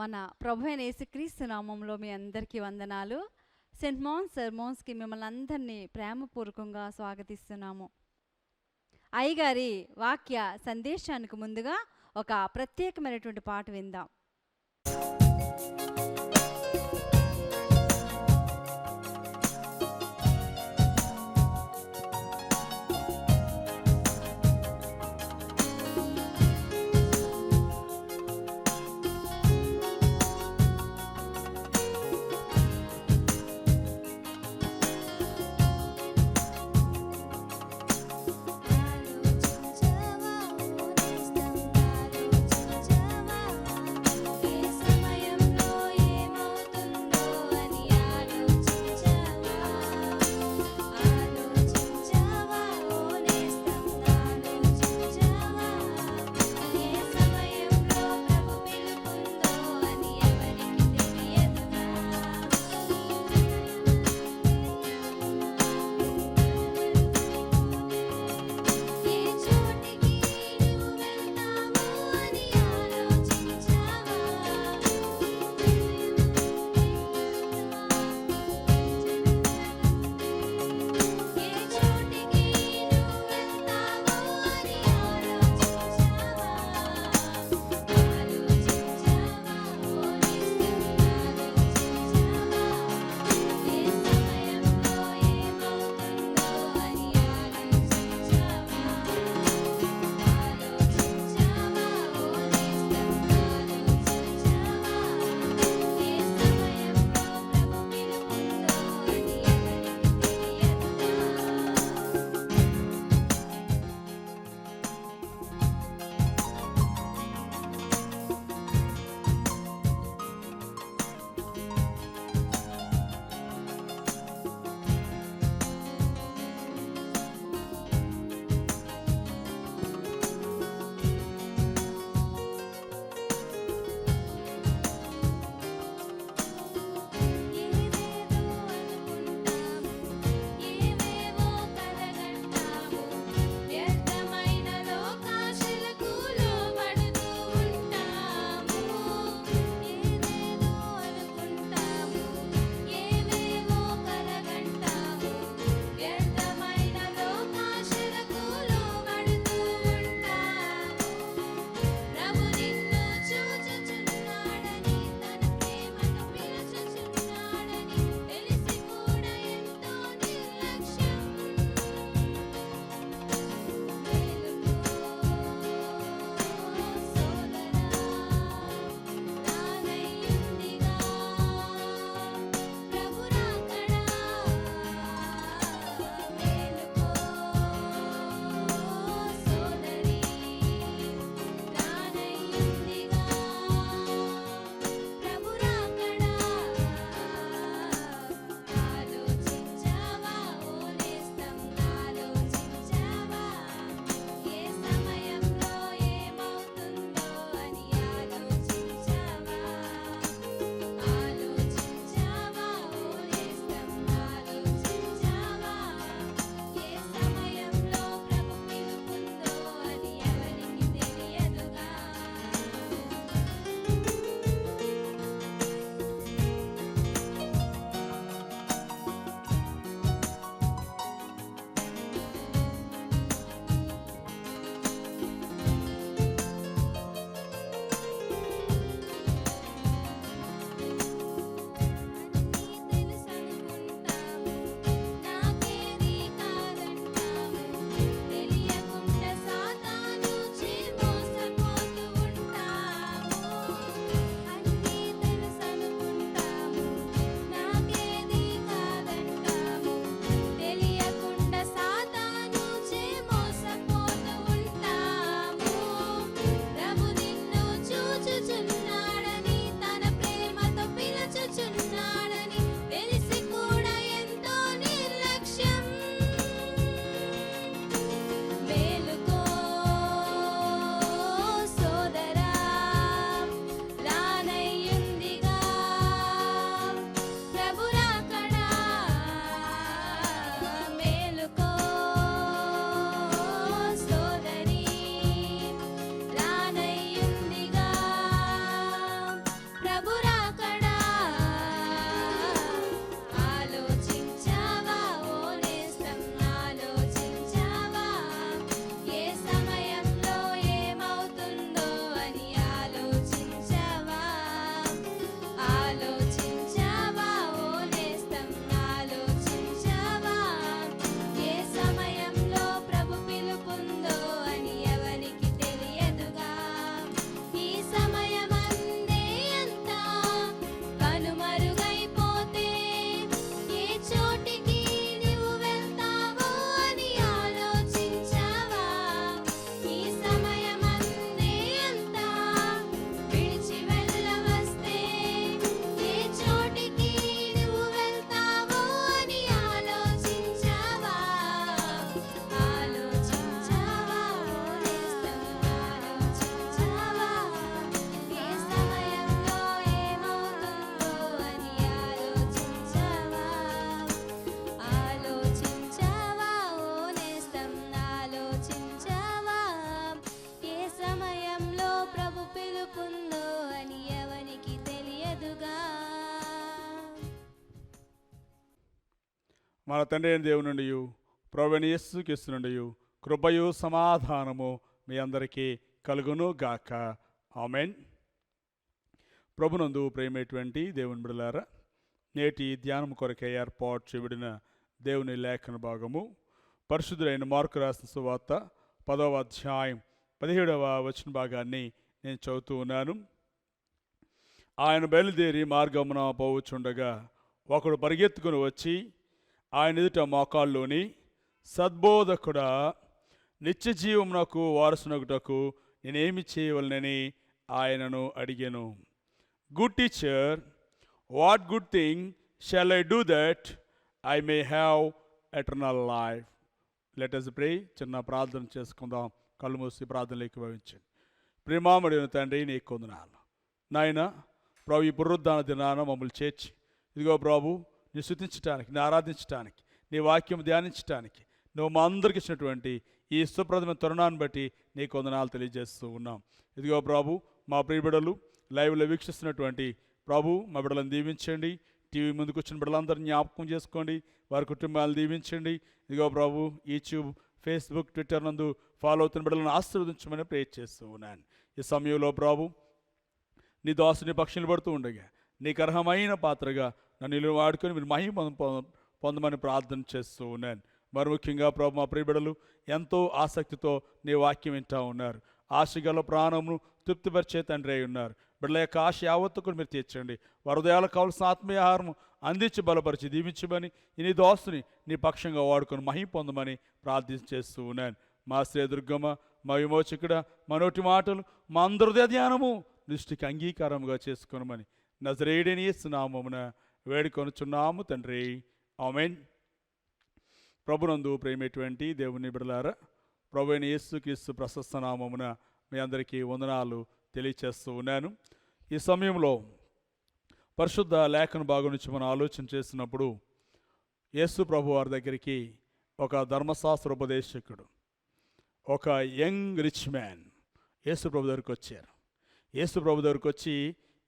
మన ప్రభు అయిన యేసుక్రీస్తు నామంలో మీ అందరికీ వందనాలు. సెయింట్ మాన్స్ సెర్మోన్స్కి మిమ్మల్ని అందరినీ ప్రేమపూర్వకంగా స్వాగతిస్తున్నాము. అయ్యగారి వాక్య సందేశానికి ముందుగా ఒక ప్రత్యేకమైనటువంటి పాట విందాం. ఆలోచించవా, ఏ సమయంలో మన తండ్రి అయిన దేవుని నుండి ప్రభువైన యేసుక్రీస్తు నుండి కృపయు సమాధానము మీ అందరికీ కలుగును గాక. ఆమేన్. ప్రభునందు ప్రేమేటువంటి దేవుని బిడ్డలారా, నేటి ధ్యానం కొరకే ఏర్పాటు చేయబడిన దేవుని లేఖన భాగము పరిశుద్ధులైన మార్కు రాసిన సువార్త 10వ అధ్యాయం 17వ వచన భాగాన్ని నేను చదువుతూ ఉన్నాను. ఆయన బయలుదేరి మార్గమున పోవచ్చుండగా ఒకడు పరిగెత్తుకుని వచ్చి ఆయన ఎదుట మోకాళ్ళలోని, సద్బోధకుడా, నిత్య జీవమునకు వారసునగుటకు నేనేమి చేయవలనని ఆయనను అడిగాను. Good teacher, what good thing shall I do that I may have eternal life. Let us pray. చిన్న ప్రార్థన చేసుకుందాం. కళ్ళు మూసి ప్రార్థనలోకి భావించండి. ప్రేమామడిన తండ్రి, నీకు వందనాలు నాయన. ప్రభు, ఈ పునరుద్ధాన దినాన మమ్మల్ని చేర్చి ఇదిగో ప్రభు, నీ స్తుతించడానికి, నీ ఆరాధించడానికి, నీ వాక్యం ధ్యానించడానికి నువ్వు మా అందరికి ఇచ్చినటువంటి ఈ సుప్రదమైన తరుణాన్ని బట్టి నీకు వందనాలు తెలియజేస్తూ ఉన్నాం. ఇదిగో ప్రభు, మా ప్రియ బిడ్డలు లైవ్లో వీక్షిస్తున్నటువంటి ప్రభు, మా బిడ్డలను దీవించండి. టీవీ ముందుకు వచ్చిన బిడ్డలందరినీ జ్ఞాపకం చేసుకోండి, వారి కుటుంబాలను దీవించండి. ఇదిగో ప్రభు, యూట్యూబ్, ఫేస్బుక్, ట్విట్టర్ నందు ఫాలో అవుతున్న బిడ్డలను ఆశీర్వదించమని ప్రేర్ చేస్తూ ఉన్నాను. ఈ సమయంలో ప్రభు, నీ దాసుని పక్షులు పడుతూ ఉండగా నీకు అర్హమైన పాత్రగా నన్ను వాడుకొని మీరు మహిమ పొందమని ప్రార్థన చేస్తూ ఉన్నాను. మరి ముఖ్యంగా ప్రభు, మా ప్రియబిడలు ఎంతో ఆసక్తితో నీ వాక్యం వింటూ ఉన్నారు. ఆశగల ప్రాణమును తృప్తిపరిచే తండ్రి అయి ఉన్నారు. బిడ్డల యొక్క ఆశ యావత్తు కూడా మీరు తీర్చండి. వరదయాలకు కావాల్సిన ఆత్మీయ ఆహారం అందించి బలపరిచి దీవించమని నీ దోస్తుని నీ పక్షంగా వాడుకొని మహిమ పొందమని ప్రార్థన చేస్తూ ఉన్నాను. మా శ్రీ దుర్గమ్మ, మా విమోచకుడ, మా నోటి మాటలు మా అందరి ధ్యానము దృష్టికి అంగీకారముగా చేసుకోనమని నజరేయుడైన యేసు నామమున వేడుకొనుచున్నాము తండ్రి. ఆమేన్. ప్రభునందు ప్రేమేటువంటి దేవుని బిడ్డలారా, ప్రభు అయిన యేసుక్రీస్తు ప్రశస్త నామమున మీ అందరికీ వందనాలు తెలియచేస్తూ ఉన్నాను. ఈ సమయంలో పరిశుద్ధ లేఖన భాగం నుంచి మనం ఆలోచన చేసినప్పుడు యేసు ప్రభు వారి దగ్గరికి ఒక ధర్మశాస్త్ర ఉపదేశకుడు, ఒక యంగ్ రిచ్ మ్యాన్ యేసు ప్రభు దగ్గరికి వచ్చారు. యేసు ప్రభు దగ్గరికి వచ్చి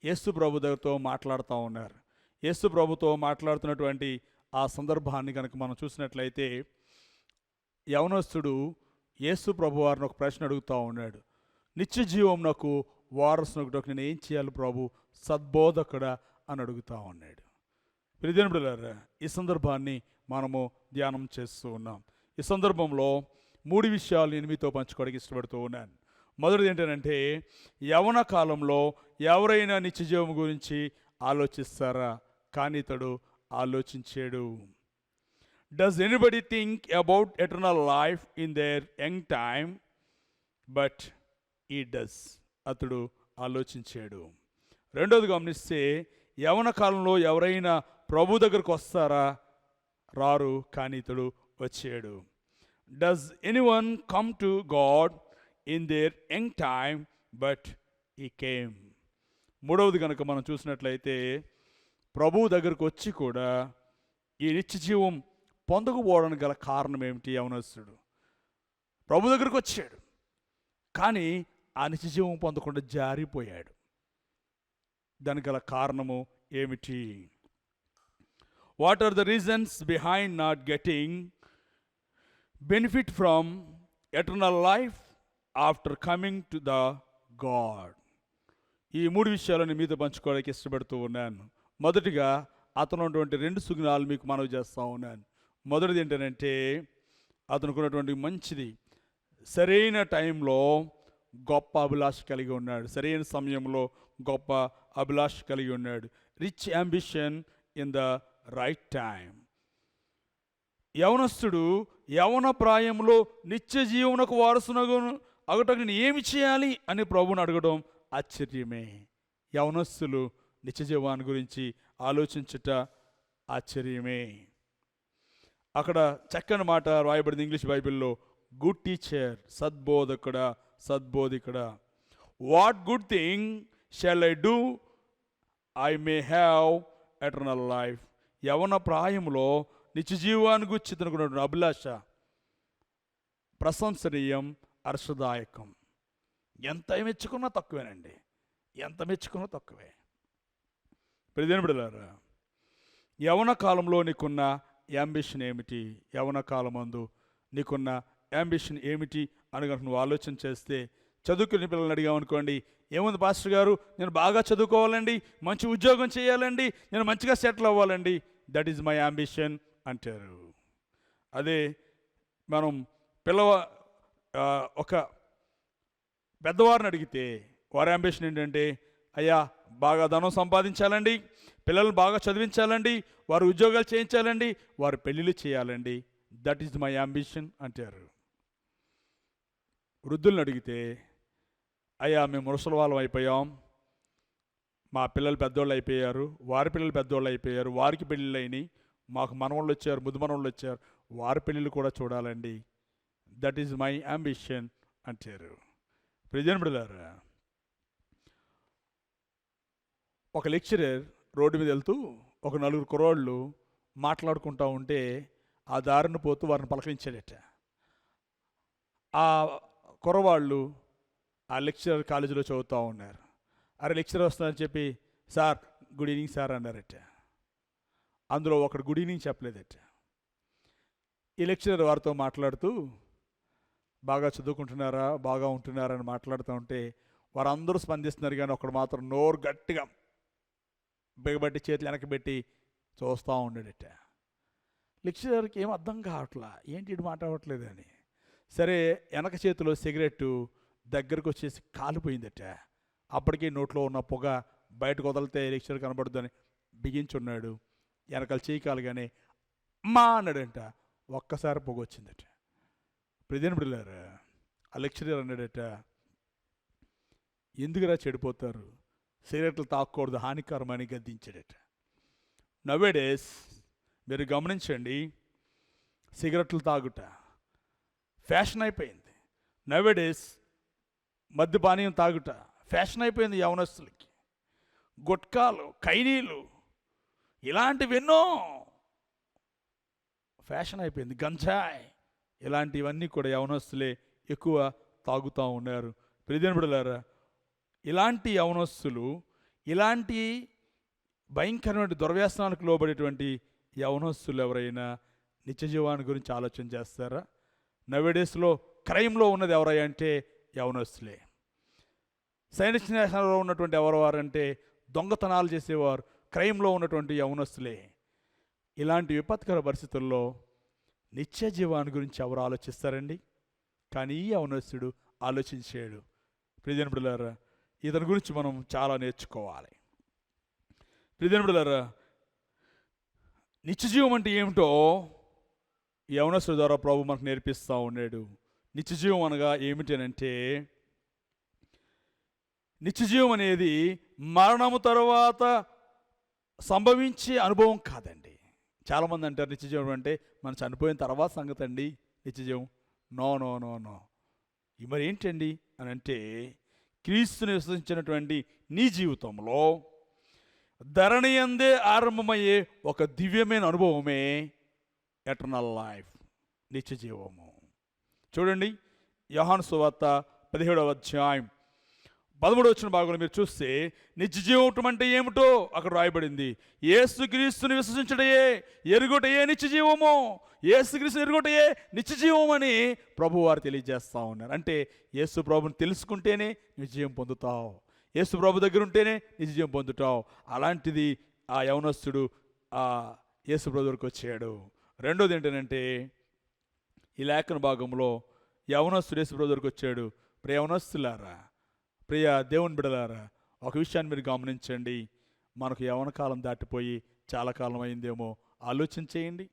యేసు ప్రభు దగ్గరతో మాట్లాడుతూ ఉన్నారు. యేసు ప్రభుతో మాట్లాడుతున్నటువంటి ఆ సందర్భాన్ని కనుక మనం చూసినట్లయితే, యవనస్తుడు యేసు ప్రభు వారిని ఒక ప్రశ్న అడుగుతూ ఉన్నాడు. నిత్య జీవం నాకు వారసునకు నేను ఏం చేయాలి ప్రభు, సద్బోధకుడా అని అడుగుతూ ఉన్నాడు. ప్రియమైన బిడ్డలారా, ఈ సందర్భాన్ని మనము ధ్యానం చేస్తూ ఉన్నాం. ఈ సందర్భంలో 3 విషయాలు నేను మీతో పంచుకోవడానికి ఇష్టపడుతూ ఉన్నాను. మొదటిది ఏంటంటే, యవన కాలంలో ఎవరైనా నిత్య జీవం గురించి ఆలోచిస్తారా? కానీ ఇతడు ఆలోచించాడు. Does anybody think about eternal life in there young time? But ఈ డస్. అతడు ఆలోచించాడు. రెండోది గమనిస్తే, యవన కాలంలో ఎవరైనా ప్రభు దగ్గరకు వస్తారా? రారు, కానీ ఇతడు వచ్చాడు. Does anyone come to God in there young time? But ఈ కేమ్. మూడవది కనుక మనం చూసినట్లయితే, ప్రభు దగ్గరకు వచ్చి కూడా ఈ నిత్య జీవం పొందకపోవడానికి గల కారణం ఏమిటి? యవనస్తుడు ప్రభు దగ్గరకు వచ్చాడు, కానీ ఆ నిత్య జీవం పొందకుండా జారిపోయాడు. దానికి గల కారణము ఏమిటి? What are the reasons behind not getting benefit from eternal life after coming to the god? ఈ 3 విషయాలను మీతో పంచుకోవడానికి ఇష్టపడుతూ ఉన్నాను. మొదటిగా అతను ఉన్నటువంటి 2 సుగుణాలు మీకు మనవి చేస్తూ ఉన్నాను. మొదటిది ఏంటంటే, అతనికి ఉన్నటువంటి మంచిది, సరైన టైంలో గొప్ప అభిలాష కలిగి ఉన్నాడు. సరైన సమయంలో గొప్ప అభిలాష కలిగి ఉన్నాడు. Rich ambition in the right time. యవనస్తుడు యవన ప్రాయంలో నిత్య జీవనకు వారసునగు అగటకు నేను ఏమి చేయాలి అని ప్రభువుని అడగడం ఆశ్చర్యమే. యవనస్తులు నిత్య జీవాన్ని గురించి ఆలోచించుట ఆశ్చర్యమే. అక్కడ చక్కని మాట రాయబడింది ఇంగ్లీష్ బైబిల్లో, గుడ్ టీచర్, సద్బోధకుడా, సద్బోధికుడా. What good thing shall I do I may have eternal life. యవన ప్రాయంలో నిత్య జీవాన్ని గురించి తనకున్నటువంటి అభిలాష ప్రశంసనీయం, హర్షదాయకం. ఎంత మెచ్చుకున్నా తక్కువేనండి, ఎంత మెచ్చుకున్నా తక్కువే. ప్రియమైన బిడ్డలారా, యవన కాలంలో నీకున్న యాంబిషన్ ఏమిటి? యవన కాలమందు నీకున్న యాంబిషన్ ఏమిటి అని కనుక నువ్వు ఆలోచన చేస్తే, చదువుకునే పిల్లల్ని అడిగామనుకోండి, ఏముంది పాస్టర్ గారు, నేను బాగా చదువుకోవాలండి, మంచి ఉద్యోగం చేయాలండి, నేను మంచిగా సెటిల్ అవ్వాలండి, దట్ ఈజ్ మై యాంబిషన్ అంటారు. అదే మనం ఒక పెద్దవారిని అడిగితే వారి యాంబిషన్ ఏంటంటే, అయ్యా బాగా ధనం సంపాదించాలండి, పిల్లల్ని బాగా చదివించాలండి, వారు ఉద్యోగాలు చేయించాలండి, వారు పెళ్ళిళ్ళు చేయాలండి, దట్ ఈజ్ మై యాంబిషన్ అంటారు. వృద్ధులను అడిగితే, అయ్యా మేము ముసలి వాళ్ళం అయిపోయాం, మా పిల్లలు పెద్దోళ్ళు అయిపోయారు, వారి పిల్లలు పెద్దోళ్ళు అయిపోయారు, వారికి పెళ్ళిళ్ళు అయినాయి, మాకు మనవాళ్ళు వచ్చారు, ముద్దు మనవాళ్ళు వచ్చారు, వారి పెళ్ళిళ్ళు కూడా చూడాలండి, దట్ ఈజ్ మై యాంబిషన్ అంటారు. ప్రియమైన బిడ్డలారా, ఒక లెక్చరర్ రోడ్డు మీద వెళ్తూ ఒక నలుగురు కుర్రోళ్ళు మాట్లాడుకుంటూ ఉంటే ఆ దారిని పోతూ వారిని పలకరించాడట. ఆ కుర్రవాళ్ళు ఆ లెక్చరర్ కాలేజీలో చదువుతూ ఉన్నారు. అరే లెక్చరర్ వస్తున్నారని చెప్పి, సార్ గుడ్ ఈవినింగ్ సార్ అన్నారట. అందులో ఒకడు గుడ్ ఈవినింగ్ చెప్పలేదట. ఈ లెక్చరర్ వారితో మాట్లాడుతూ, బాగా చదువుకుంటున్నారా, బాగా ఉంటున్నారా అని మాట్లాడుతూ ఉంటే వారందరూ స్పందిస్తున్నారు, కానీ ఒకడు మాత్రం నోరు గట్టిగా బిగబట్టి చేతులు వెనక్కి పెట్టి చూస్తూ ఉండేడట. లెక్చరర్కి ఏం అర్థం కావట్లా, ఏంటి ఇటు మాట్లాడట్లేదని. సరే వెనక చేతిలో సిగరెట్టు దగ్గరకు వచ్చేసి కాలిపోయిందట. అప్పటికి నోట్లో ఉన్న పొగ బయటకు వదిలితే లెక్చరర్ కనబడుద్దని బిగించున్నాడు. వెనకాల చేయి కాలుగానే అమ్మా అన్నాడంట. ఒక్కసారి పొగ వచ్చిందట. ప్రియమైన బిడ్డలారా, ఆ లెక్చరర్ అన్నాడట, ఎందుకురా చెడిపోతారు, సిగరెట్లు తాగకూడదు, హానికరమని గద్దించాడట. నవేడేస్ మీరు గమనించండి, సిగరెట్లు తాగుట ఫ్యాషన్ అయిపోయింది. నవేడేస్ మద్యపానీయం తాగుట ఫ్యాషన్ అయిపోయింది యవనస్తులకి. గుట్కాలు, ఖైనీలు ఇలాంటివెన్నో ఫ్యాషన్ అయిపోయింది. గంజాయి ఇలాంటివన్నీ కూడా యవనస్తులే ఎక్కువ తాగుతూ ఉన్నారు. ప్రియమైన బిడ్డలారా, ఇలాంటి యవనస్తులు, ఇలాంటి భయంకరమైన దుర్వ్యసనానికి లోబడేటువంటి యవనస్తులు ఎవరైనా నిత్య జీవాన్ని గురించి ఆలోచన చేస్తారా? నవేడేస్లో క్రైమ్లో ఉన్నది ఎవరై అంటే యవనస్తులే. సైనిక నేషనల్లో ఉన్నటువంటి ఎవరవారంటే దొంగతనాలు చేసేవారు, క్రైమ్లో ఉన్నటువంటి యవనస్తులే. ఇలాంటి విపత్కర పరిస్థితుల్లో నిత్య జీవాన్ని గురించి ఎవరు ఆలోచిస్తారండి? కానీ ఈ యవనస్తుడు ఆలోచించాడు. ప్రియమైన బిడ్డలారా, ఇతని గురించి మనం చాలా నేర్చుకోవాలి. ప్రియమైన బిడ్డలారా, నిత్య జీవం అంటే ఏమిటో యవనస్తుడి ద్వారా ప్రభు మనకు నేర్పిస్తూ ఉన్నాడు. నిత్య జీవం అనగా ఏమిటనంటే, నిత్య జీవం అనేది మరణము తర్వాత సంభవించే అనుభవం కాదండి. చాలామంది అంటారు నిత్య జీవం అంటే మనం చనిపోయిన తర్వాత సంగతి అండి నిత్య జీవం. నో నో నో నో మరి ఏంటండి అని అంటే, క్రీస్తుని విశ్వసించినటువంటి నీ జీవితంలో ధరణి అందే ఆరంభమయ్యే ఒక దివ్యమైన అనుభవమే ఎటర్నల్ లైఫ్, నిత్య జీవము. చూడండి, యోహాను సువార్త 17వ అధ్యాయం 13వ వచన భాగంలో మీరు చూస్తే నిత్య జీవం అంటే ఏమిటో అక్కడ రాయబడింది. యేసుక్రీస్తుని విశ్వసించడయే ఎరుగుటయే నిత్య జీవము, యేసుక్రీస్తుని ఎరుగుటయే నిత్య జీవం అని ప్రభు వారు తెలియజేస్తూ ఉన్నారు. అంటే యేసు ప్రభుని తెలుసుకుంటేనే నిత్య జీవం పొందుతావు, యేసు ప్రభు దగ్గర ఉంటేనే నిత్య జీవం పొందుతావు. అలాంటిది ఆ యవనస్తుడు ఆ యేసు ప్రభు దగ్గరకు వచ్చాడు. రెండోది ఏంటంటే, ఈ లేఖన భాగంలో యవనస్తుడు యేసు ప్రభు దగ్గరకు వచ్చాడు. ప్రియ యవనస్తులారా, ప్రియ దేవుని బిడ్డలారా, ఒక విషయాన్ని మీరు గమనించండి. మనకు యవన కాలం దాటిపోయి చాలా కాలం అయిందేమో ఆలోచన చేయండి.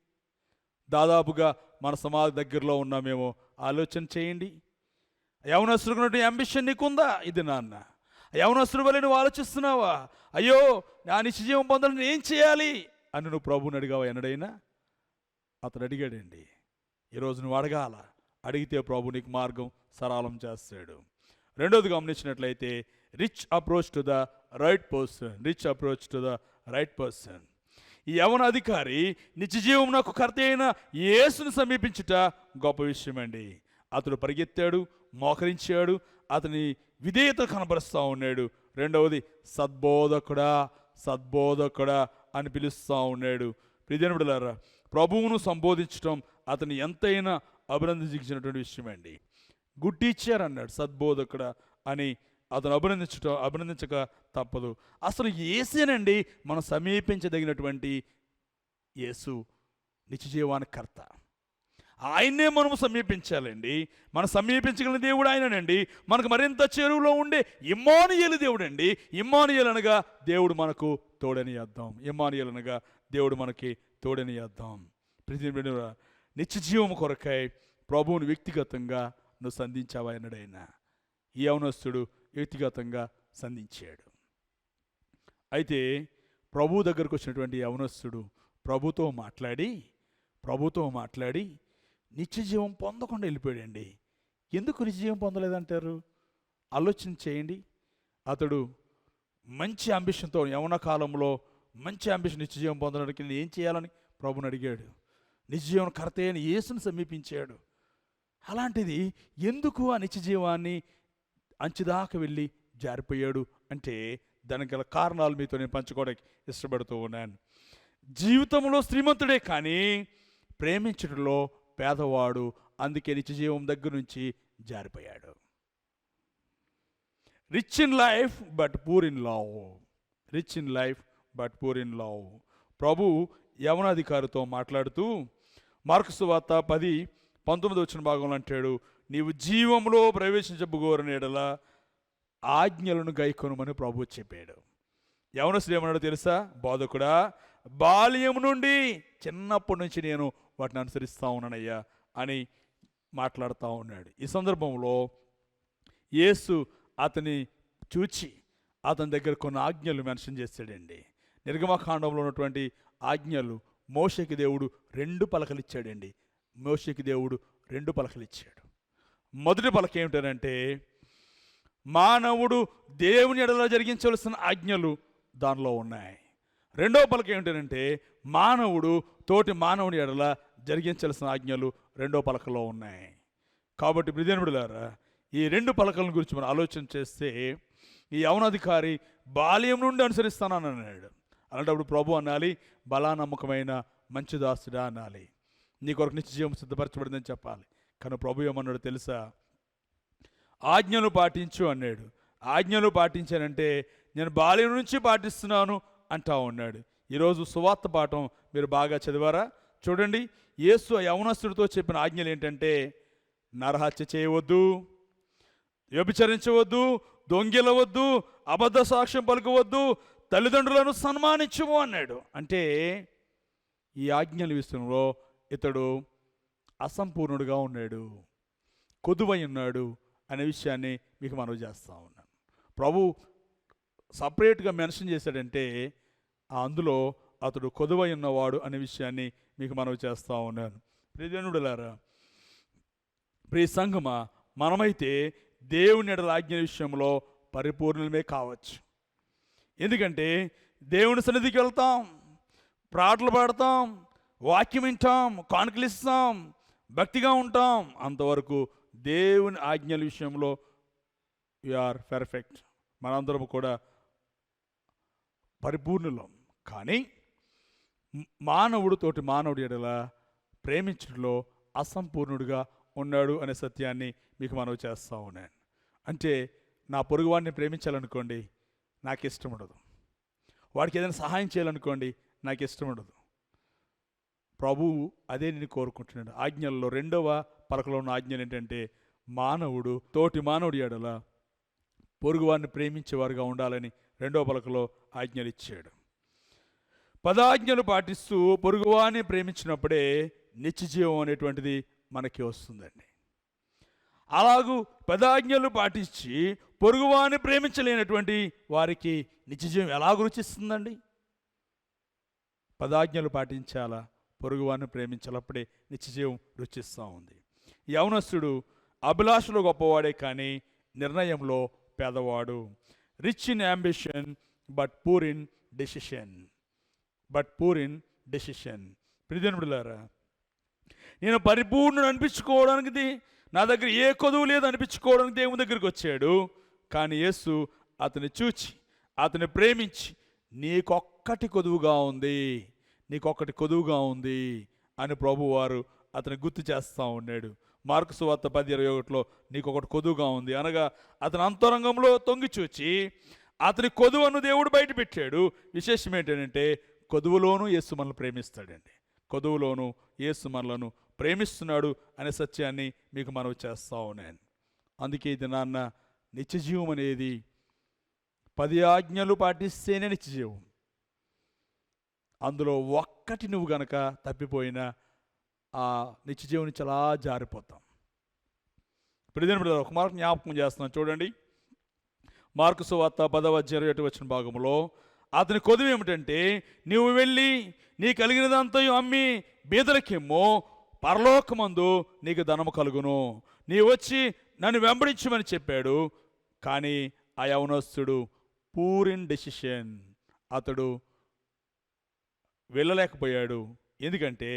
దాదాపుగా మన సమాజ దగ్గరలో ఉన్నామేమో ఆలోచన చేయండి. యవనస్తుడు అంబిషన్ నీకుందా? ఇది నాన్న యవనస్తుడు వల్ల నువ్వు ఆలోచిస్తున్నావా? అయ్యో నా నిత్య జీవం పొందాలని ఏం చేయాలి అని నువ్వు ప్రభువుని అడిగావా ఎన్నడైనా? అతను అడిగాడండి. ఈరోజు నువ్వు అడగాల, అడిగితే ప్రభు నీకు మార్గం సరళం చేస్తాడు. రెండోది గమనించినట్లయితే, rich approach to the right person, rich approach to the right person. ఈ యవన అధికారి నిత్య జీవం నాకు కర్త అయిన యేసుని సమీపించుట గొప్ప విషయం అండి. అతడు పరిగెత్తాడు, మోకరించాడు, అతని విధేయత కనబరుస్తూ ఉన్నాడు. రెండవది సద్బోధకుడా, సద్బోధకుడా అని పిలుస్తూ ఉన్నాడు. ప్రియమైన బిడ్డలారా, ప్రభువును సంబోధించడం అతను ఎంతైనా అభినందించినటువంటి విషయం అండి. గుడ్ టీచర్ అన్నాడు, సద్బోధకుడా అని అతను అభినందించక తప్పదు. అసలు యేసేనండి మనం సమీపించదగినటువంటి యేసు, నిత్యజీవానికి కర్త. ఆయన్నే మనము సమీపించాలండి. మనం సమీపించగలిగిన దేవుడు ఆయననండి. మనకు మరింత చెరువులో ఉండే ఇమ్మానుయేలు దేవుడు అండి. ఇమ్మానుయేలు అనగా దేవుడు మనకు తోడని అర్థం. ఇమ్మానుయేలు అనగా దేవుడు మనకి తోడని అర్థం. నిత్యజీవము కొరకై ప్రభువుని వ్యక్తిగతంగా నువ్వు సంధించావా అన్నాడు ఆయన. ఈ యవనస్తుడు వ్యక్తిగతంగా సంధించాడు. అయితే ప్రభు దగ్గరకు వచ్చినటువంటి యవనస్తుడు ప్రభుతో మాట్లాడి నిత్యజీవం పొందకుండా వెళ్ళిపోయాడండి. ఎందుకు నిత్యజీవం పొందలేదంటారు? ఆలోచన చేయండి. అతడు మంచి అంబిషన్తో యవన కాలంలో మంచి అంబిషన్ నిత్యజీవం పొందడానికి నేను ఏం చేయాలని ప్రభుని అడిగాడు. నిత్యజీవన కర్త అయిన యేసుని సమీపించాడు. అలాంటిది ఎందుకు ఆ నిత్యజీవాన్ని అంచుదాకా వెళ్ళి జారిపోయాడు అంటే దానికి గల కారణాలు మీతో నేను పంచుకోవడానికి ఇష్టపడుతూ ఉన్నాను. జీవితంలో శ్రీమంతుడే కానీ ప్రేమించడంలో పేదవాడు, అందుకే నిత్యజీవం దగ్గర నుంచి జారిపోయాడు. Rich in life but poor in love. ప్రభు యవనాధికారితో మాట్లాడుతూ మార్కు సువార్త 10:19 వచ్చిన భాగంలో అంటాడు, నీవు జీవంలో ప్రవేశించబోగోరని ఎడల ఆజ్ఞలను గైకొనుమని ప్రభు చెప్పాడు. యవనస్తుడు ఏమన్నాడో తెలుసా? బోధకుడా, బాల్యం నుండి చిన్నప్పటి నుంచి నేను వాటిని అనుసరిస్తూ ఉన్నానయ్యా అని మాట్లాడుతూ ఉన్నాడు. ఈ సందర్భంలో యేసు అతని చూచి అతని దగ్గర కొన్ని ఆజ్ఞలు మెన్షన్ చేశాడండి. నిర్గమకాండంలో ఉన్నటువంటి ఆజ్ఞలు మోషేకి దేవుడు 2 పలకలు ఇచ్చాడండి. మోషేకి దేవుడు 2 పలకలు ఇచ్చాడు. మొదటి పలక ఏమిటంటే మానవుడు దేవుని ఎడల జరిగించవలసిన ఆజ్ఞలు దానిలో ఉన్నాయి. రెండవ పలక ఏమిటంటే మానవుడు తోటి మానవుని ఎడల జరిగించాల్సిన ఆజ్ఞలు రెండో పలకలో ఉన్నాయి. కాబట్టి ప్రియదేవులారా, ఈ 2 పలకల గురించి మనం ఆలోచన చేస్తే ఈ యవనాధికారి బాల్యం నుండి అనుసరిస్తానని అన్నాడు. అలాంటప్పుడు ప్రభు అనాలి, బలా నమ్మకమైన మంచి దాసుడా అనాలి, నీ కొరకు నిత్యజీవం సిద్ధపరచబడిందని చెప్పాలి. కానీ ప్రభు ఏమన్నాడు తెలుసా? ఆజ్ఞలు పాటించు అన్నాడు. ఆజ్ఞలు పాటించానంటే నేను బాల్యం నుంచి పాటిస్తున్నాను అంటా ఉన్నాడు. ఈరోజు సువార్త పాఠం మీరు బాగా చదివారా? చూడండి, యేసు యవనస్తుడితో చెప్పిన ఆజ్ఞలు ఏంటంటే నరహత్య చేయవద్దు, వ్యభిచరించవద్దు, దొంగిలవద్దు, అబద్ధ సాక్ష్యం పలుకవద్దు, తల్లిదండ్రులను సన్మానించము అన్నాడు. అంటే ఈ ఆజ్ఞల విషయంలో ఇతడు అసంపూర్ణుడుగా ఉన్నాడు, కొదువై ఉన్నాడు అనే విషయాన్ని మీకు మనవి చేస్తూ ఉన్నాను. ప్రభు సపరేట్గా మెన్షన్ చేశాడంటే అందులో అతడు కొదువై ఉన్నవాడు అనే విషయాన్ని మీకు మనవి చేస్తూ ఉన్నాను. ప్రియజనుడులారా, ప్రియ సంఘమా, మనమైతే దేవుని ఎడల ఆజ్ఞ విషయంలో పరిపూర్ణమే కావచ్చు. ఎందుకంటే దేవుని సన్నిధికి వెళ్తాం, ప్రాటలు పాడతాం, వాక్యం వింటాం, కానుకలు ఇస్తాం, భక్తిగా ఉంటాం. అంతవరకు దేవుని ఆజ్ఞల విషయంలో వీఆర్ పర్ఫెక్ట్, మనందరం కూడా పరిపూర్ణులం. కానీ మానవుడు తోటి మానవుడి ఎడల ప్రేమించడంలో అసంపూర్ణుడిగా ఉన్నాడు అనే సత్యాన్ని మీకు మనవి చేస్తూ ఉన్నాను. అంటే నా పొరుగువాడిని ప్రేమించాలనుకోండి, నాకు ఇష్టం ఉండదు. వాడికి ఏదైనా సహాయం చేయాలనుకోండి, నాకు ఇష్టం ఉండదు. ప్రభువు అదే నేను కోరుకుంటున్నాడు. ఆజ్ఞల్లో 2వ పలకలో ఉన్న ఆజ్ఞలు ఏంటంటే మానవుడు తోటి మానవుడి ఎడల పొరుగువాడిని ప్రేమించేవారుగా ఉండాలని 2వ పలకలో ఆజ్ఞలు ఇచ్చాడు. 10 ఆజ్ఞలు పాటిస్తూ పొరుగువాడిని ప్రేమించినప్పుడే నిత్యజీవం అనేటువంటిది మనకి వస్తుందండి. అలాగూ 10 ఆజ్ఞలు పాటించి పొరుగువాడిని ప్రేమించలేనటువంటి వారికి నిత్యజీవం ఎలాగ రుచిస్తుందండి? 10 ఆజ్ఞలు పాటించాలా, పొరుగువాడిని ప్రేమించాలప్పుడే నిత్యజీవం రుచిస్తూ ఉంది. యవనస్తుడు అభిలాషలో గొప్పవాడే కానీ నిర్ణయంలో పేదవాడు. Rich in ambition but poor in decision. ప్రియజనులారా, నేను పరిపూర్ణుడు అనిపించుకోవడానికి నా దగ్గర ఏ కొదువు లేదు అనిపించుకోవడానికి దేవుని దగ్గరికి వచ్చాడు. కానీ యేసు అతన్ని చూచి అతన్ని ప్రేమించి నీకొక్కటి కొదువుగా ఉంది అని ప్రభువారు అతను గుర్తు చేస్తూ ఉన్నాడు. మార్కు సువార్త 10:21లో నీకు ఒకటి కొదువుగా ఉంది అనగా అతని అంతరంగంలో తొంగి చూచి అతని కొదువను దేవుడు బయట పెట్టాడు. విశేషం ఏంటంటే కొదువులోనూ యేసు మనల్ని ప్రేమిస్తాడండి. కొదువులోనూ యేసు మనలను ప్రేమిస్తున్నాడు అనే సత్యాన్ని మీకు మనవి చేస్తా ఉన్నాను. అందుకే ఇది నాన్న నిత్యజీవం అనేది 10 ఆజ్ఞలు పాటిస్తేనే నిత్యజీవం. అందులో ఒక్కటి నువ్వు గనక తప్పిపోయినా ఆ నిత్యజీవం నుంచి అలా జారిపోతాం. ఇప్పుడు ఒక మాట జ్ఞాపకం చేస్తున్నాను చూడండి. మార్కు సువార్త 10:28 భాగంలో అతని కొదువు ఏమిటంటే నీవు వెళ్ళి నీ కలిగినదంతా అమ్మి బీదలకిమ్మో, పరలోకమందు నీకు ధనము కలుగును, నీ వచ్చి నన్ను వెంబడించమని చెప్పాడు. కానీ ఆ యవనస్తుడు పూర్ ఇన్ డెసిషన్, అతడు వెళ్ళలేకపోయాడు. ఎందుకంటే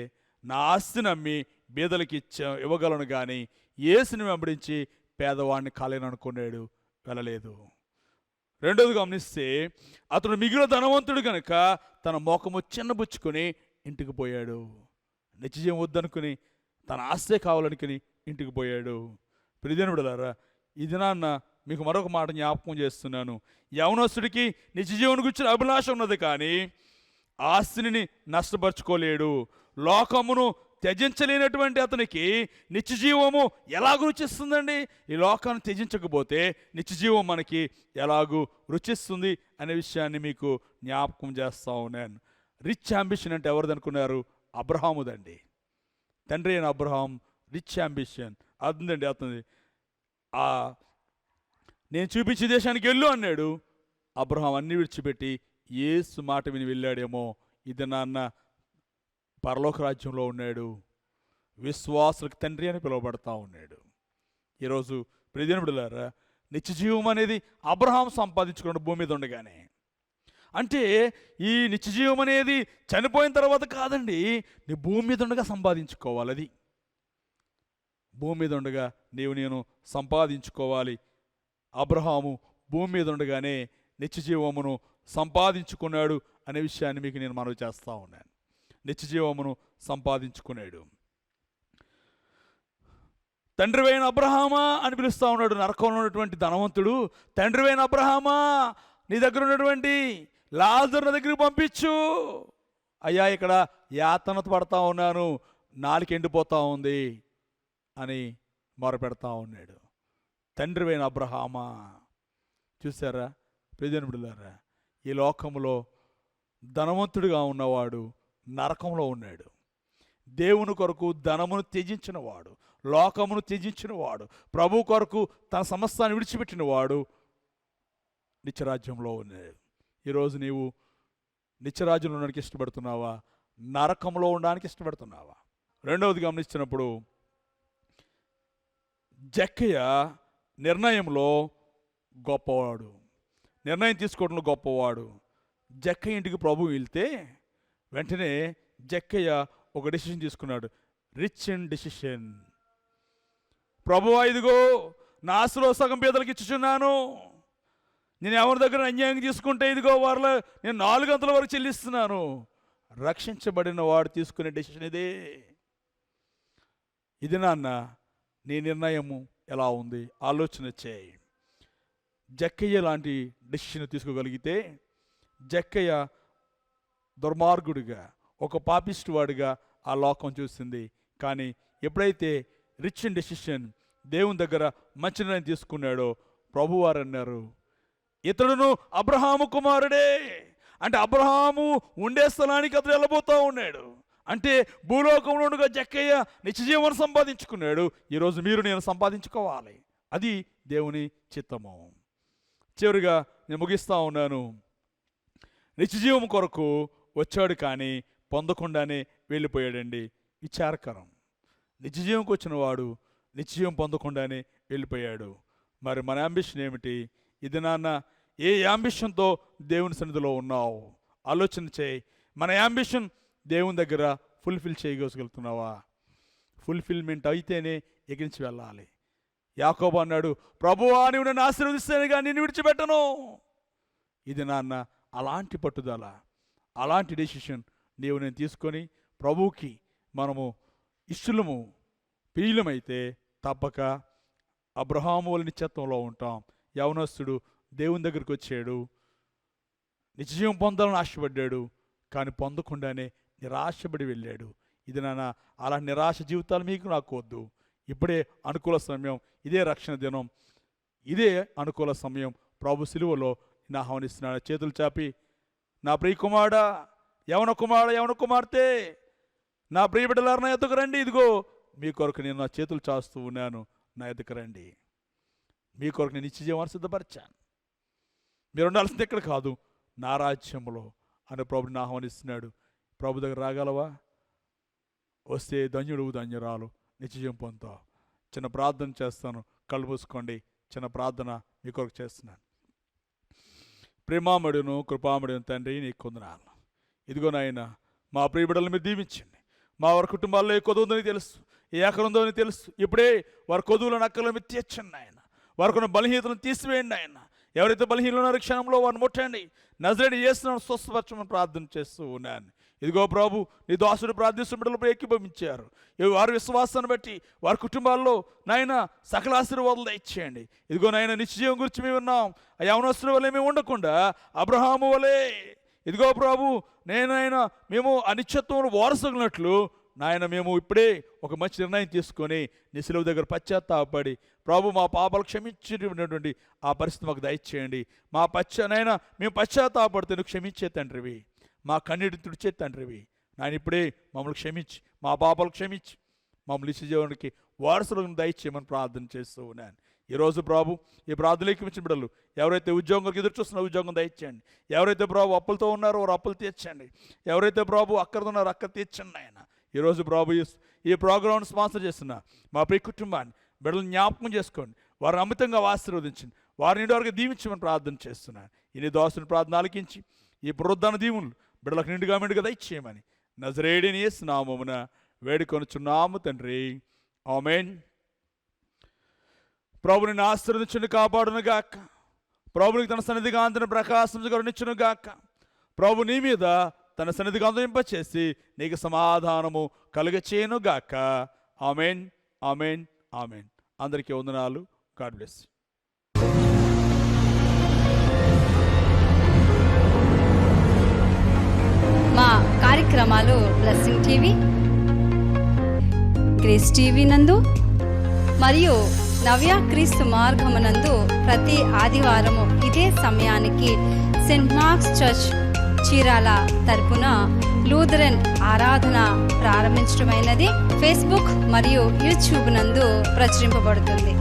నా ఆస్తిని అమ్మి బీదలకి ఇవ్వగలను కానీ యేసుని వెంబడించి పేదవాడిని కాలేననుకున్నాడు, వెళ్ళలేదు. రెండోది గమనిస్తే అతడు మిగిలిన ధనవంతుడు కనుక తన మోకము చిన్నబుచ్చుకొని ఇంటికి పోయాడు. నిత్యజీవం వద్దనుకుని తన ఆస్తే కావాలనుకుని ఇంటికి పోయాడు. ప్రియదేవులారా, ఈ దినాన్న మీకు మరొక మాట జ్ఞాపకం చేస్తున్నాను. యవనస్తుడికి నిత్యజీవనం గురించిన అభిలాష ఉన్నది కానీ ఆస్తిని నష్టపరుచుకోలేడు. లోకమును త్యజించలేనటువంటి అతనికి నిత్యజీవము ఎలాగూ రుచిస్తుందండి? ఈ లోకాన్ని త్యజించకపోతే నిత్యజీవం మనకి ఎలాగూ రుచిస్తుంది అనే విషయాన్ని మీకు జ్ఞాపకం చేస్తా ఉన్నాను. రిచ్ అంబిషన్ అంటే ఎవరిది అనుకున్నారు? అబ్రహాముదండి. తండ్రి అయిన అబ్రహాం రిచ్ అంబిషన్ అదండి. అతని నేను చూపించే దేశానికి వెళ్ళు అన్నాడు. అబ్రహాం అన్ని విడిచిపెట్టి యేసు మాట విని వెళ్ళాడేమో. ఇది నాన్న పరలోక రాజ్యంలో ఉన్నాడు. విశ్వాసులకు తండ్రి అని పిలువబడతా ఉన్నాడు. ఈరోజు ప్రియదేవులారా, నిత్యజీవం అనేది అబ్రహాం సంపాదించుకున్న భూమి మీద ఉండగానే, అంటే ఈ నిత్యజీవం అనేది చనిపోయిన తర్వాత కాదండి, నీ భూమి మీద ఉండగా సంపాదించుకోవాలి. అది భూమి మీద ఉండగా నేను సంపాదించుకోవాలి. అబ్రహాము భూమి మీద ఉండగానే నిత్యజీవమును సంపాదించుకున్నాడు అనే విషయాన్ని మీకు నేను మనవి చేస్తూ ఉన్నాను. నిత్యజీవమును సంపాదించుకున్నాడు. తండ్రివైన అబ్రహామా అని పిలుస్తూ ఉన్నాడు. నరకంలో ఉన్నటువంటి ధనవంతుడు, తండ్రివైన అబ్రహామా నీ దగ్గర ఉన్నటువంటి లాజరు దగ్గరికి పంపించు. అయ్యా, ఇక్కడ యాతనత పడతా ఉన్నాను, నాలుక ఎండిపోతూ ఉంది అని మొరపెడతా ఉన్నాడు. తండ్రివైన అబ్రహామా. చూసారా ప్రియజనులారా, ఈ లోకంలో ధనవంతుడిగా ఉన్నవాడు నరకంలో ఉన్నాడు. దేవుని కొరకు ధనమును త్యజించిన వాడు, లోకమును త్యజించిన వాడు, ప్రభు కొరకు తన సమస్తాన్ని విడిచిపెట్టిన వాడు నిత్యరాజ్యంలో ఉన్నాడు. ఈరోజు నీవు నిత్యరాజ్యంలో ఉండడానికి ఇష్టపడుతున్నావా? నరకంలో ఉండడానికి ఇష్టపడుతున్నావా? రెండవది గమనించినప్పుడు జక్కయ్య నిర్ణయంలో గొప్పవాడు, నిర్ణయం తీసుకోవడంలో గొప్పవాడు. జక్కయ్య ఇంటికి ప్రభు వెళ్తే వెంటనే జక్కయ్య ఒక డెసిషన్ తీసుకున్నాడు. Rich and decision. ప్రభువా, ఇదిగో నా ఆస్తిలో సగం పేదలకు ఇచ్చుచున్నాను. నేను ఎవరి దగ్గర అన్యాయం తీసుకుంటే ఇదిగో వారిలో నేను 4 గంటల వరకు చెల్లిస్తున్నాను. రక్షించబడిన వాడు తీసుకునే డెసిషన్ ఇదే. ఇది నాన్న నీ నిర్ణయము ఎలా ఉంది ఆలోచన చేయి. జక్కయ్య లాంటి డెసిషన్ తీసుకోగలిగితే, జక్కయ్య దుర్మార్గుడిగా, ఒక పాపిస్ట్ వాడిగా ఆ లోకం చూసింది. కానీ ఎప్పుడైతే రిచ్ అండ్ డెసిషన్ దేవుని దగ్గర మంచి నిర్ణయం తీసుకున్నాడో, ప్రభువారు అన్నారు, ఇతడును అబ్రహాము కుమారుడే. అంటే అబ్రహాము ఉండే స్థలానికి అతడు వెళ్ళబోతూ ఉన్నాడు. అంటే భూలోకంలో ఉండగా జక్కయ్య నిత్యజీవనం సంపాదించుకున్నాడు. ఈరోజు మీరు నేను సంపాదించుకోవాలి. అది దేవుని చిత్తము. చివరిగా నేను ముగిస్తూ ఉన్నాను. నిత్యజీవం కొరకు వచ్చాడు కానీ పొందకుండానే వెళ్ళిపోయాడండి. విచారకరం. నిత్యజీవంకి వచ్చిన వాడు నిత్యజీవం పొందకుండానే వెళ్ళిపోయాడు. మరి మన అంబిషన్ ఏమిటి? ఇది నాన్న ఏ అంబిషన్తో దేవుని సన్నిధిలో ఉన్నావు ఆలోచన చేయి. మన అంబిషన్ దేవుని దగ్గర ఫుల్ఫిల్ చేయగలుగుతున్నావా? ఫుల్ఫిల్మెంట్ అయితేనే ఎగిరించి వెళ్ళాలి. యాకోబు అన్నాడు, ప్రభువా నీవు నన్ను ఆశీర్వదిస్తేనే కానీ నిన్ను విడిచిపెట్టను. ఇది నాన్న అలాంటి పట్టుదల, అలాంటి డెసిషన్ నేను తీసుకొని ప్రభువుకి మనము ఇష్టులము ప్రియులమైతే తప్పక అబ్రహాము వలె నిత్యత్వంలో ఉంటాం. యవనస్తుడు దేవుని దగ్గరికి వచ్చాడు, నిత్యజీవం పొందాలని ఆశపడ్డాడు, కానీ పొందకుండానే నిరాశపడి వెళ్ళాడు. ఇది నాన్న అలా నిరాశ జీవితాలు మీకు నాకు వద్దు. ఇప్పుడే అనుకూల సమయం, ఇదే రక్షణ దినం, ఇదే అనుకూల సమయం. ప్రభు సిలువలో నా ఆహ్వానిస్తున్నాడు. చేతులు చాపి, నా ప్రియ కుమారుడా, యవన కుమారుడు, యవన కుమార్తె, నా ప్రియ బిడ్డలారా నా ఎద్దుకు రండి. ఇదిగో మీ కొరకు నేను నా చేతులు చాస్తూ ఉన్నాను, నా ఎద్దుకు రండి. మీ కొరకు నేను నిత్యజీవాన్ని సిద్ధపరిచాను. మీరు ఉండాల్సింది ఎక్కడ కాదు, నా రాజ్యంలో అని ప్రభుని ఆహ్వానిస్తున్నాడు. ప్రభు దగ్గర రాగలవా? వస్తే ధన్యుడు ధన్యురాలు, నిత్యజీవం పొందుతావు. చిన్న ప్రార్థన చేస్తాను, కళ్ళు మూసుకోండి. చిన్న ప్రార్థన మీ కొరకు చేస్తున్నాను. ప్రేమామడును కృపామడును తండ్రి, నీకు వందనాలు. ఇదిగో నాయన, మా ప్రియ బిడ్డలను మీరు దీవించండి. మా వారి కుటుంబాల్లో ఏ కొదువు ఉందని తెలుసు, ఏ అక్కర ఉందో అని తెలుసు. ఇప్పుడే వారి కొదువులను అక్కర్లను మీరు తీర్చండి ఆయన. వారికి ఉన్న బలహీనతలను తీసివేయండి ఆయన. ఎవరైతే బలహీనలు ఉన్నారో క్షణంలో వారిని ముట్టండి. నజరేయుడైన యేసును స్వస్థపరచమని ప్రార్థన చేస్తూ ఉన్నాను. ఇదిగో ప్రభు, నీ దాసుడు ప్రార్థిస్తున్న బిడ్డలపై ఏకీభవించారు. వారి విశ్వాసాన్ని బట్టి వారి కుటుంబాల్లో నాయన సకల ఆశీర్వాదాలు దయచేయండి. ఇదిగో నాయన, నిత్యజీవం గురించి మేము ఉన్నాం. ఆ యవనస్తుల వలె మేము ఉండకుండా అబ్రహాము వలె, ఇదిగో ప్రభు నేనైనా మేము అనిత్యత్వంలో వారసుకున్నట్లు నాయన మేము ఇప్పుడే ఒక మంచి నిర్ణయం తీసుకొని నీ సిలువ దగ్గర పశ్చాత్తాపడి ప్రభు మా పాపాలు క్షమించేటటువంటి ఆ పరిస్థితి మాకు దయచేయండి. మా నాయన మేము పశ్చాత్తాపడితే నువ్వు క్షమించే తండ్రివి, మా కన్నీటిని తుడిచే తండ్రివి. నాయన ఇప్పుడే మమ్మల్ని క్షమించి, మా పాపాలు క్షమించి మమ్మల్ని నిత్యజీవానికి వారసులను దయచేయమని ప్రార్థన చేస్తూ ఉన్నాను. ఈరోజు ప్రభు ఈ ప్రార్థనలోకి ఇచ్చిన బిడ్డలు ఎవరైతే ఉద్యోగంకి ఎదురు చూస్తున్నారో ఉద్యోగం దయచేయండి. ఎవరైతే ప్రభు అప్పులతో ఉన్నారో వారు అప్పులు తీర్చండి. ఎవరైతే ప్రభు అక్కడతో ఉన్నారో అక్కడ తీర్చండి ఆయన. ఈరోజు ప్రభు ఈ ప్రోగ్రామ్ను స్పాన్సర్ చేస్తున్న మా ప్రియ కుటుంబాన్ని బిడ్డలను జ్ఞాపకం చేసుకోండి. వారిని అమితంగా ఆశీర్వదించండి. వారిని ఇంటి దీవించమని ప్రార్థన చేస్తున్నాను. ఈ దోసుని ప్రార్థన ఆలకించి ఈ పునరుద్ధాన దీవులు బిడ్డలకు నిండుగా దయచేయమని నజరేయుడైన యేసు నామమున వేడుకొనుచున్నాము తండ్రి, ఆమేన్. ప్రభుని ఆశీర్వదించును కాపాడును గాక. ప్రభునికి తన సన్నిధి కాంతిని ప్రకాశం కరుణించును గాక. ప్రభు నీ మీద తన సన్నిధి కాంతింపచేసి నీకు సమాధానము కలుగచేయును గాక. ఆమేన్, ఆమేన్, ఆమేన్. అందరికీ వందనాలు. God bless. మా కార్యక్రమాలు బ్లెస్సింగ్ టీవీ, గ్రేస్ టీవీ నందు మరియు నవ్య క్రీస్తు మార్గమునందు ప్రతి ఆదివారము ఇదే సమయానికి సెయింట్ మార్క్స్ చర్చ్ చీరాల తరపున లూథరన్ ఆరాధన ప్రారంభించడమైనది ఫేస్బుక్ మరియు యూట్యూబ్ నందు ప్రచురింపబడుతుంది.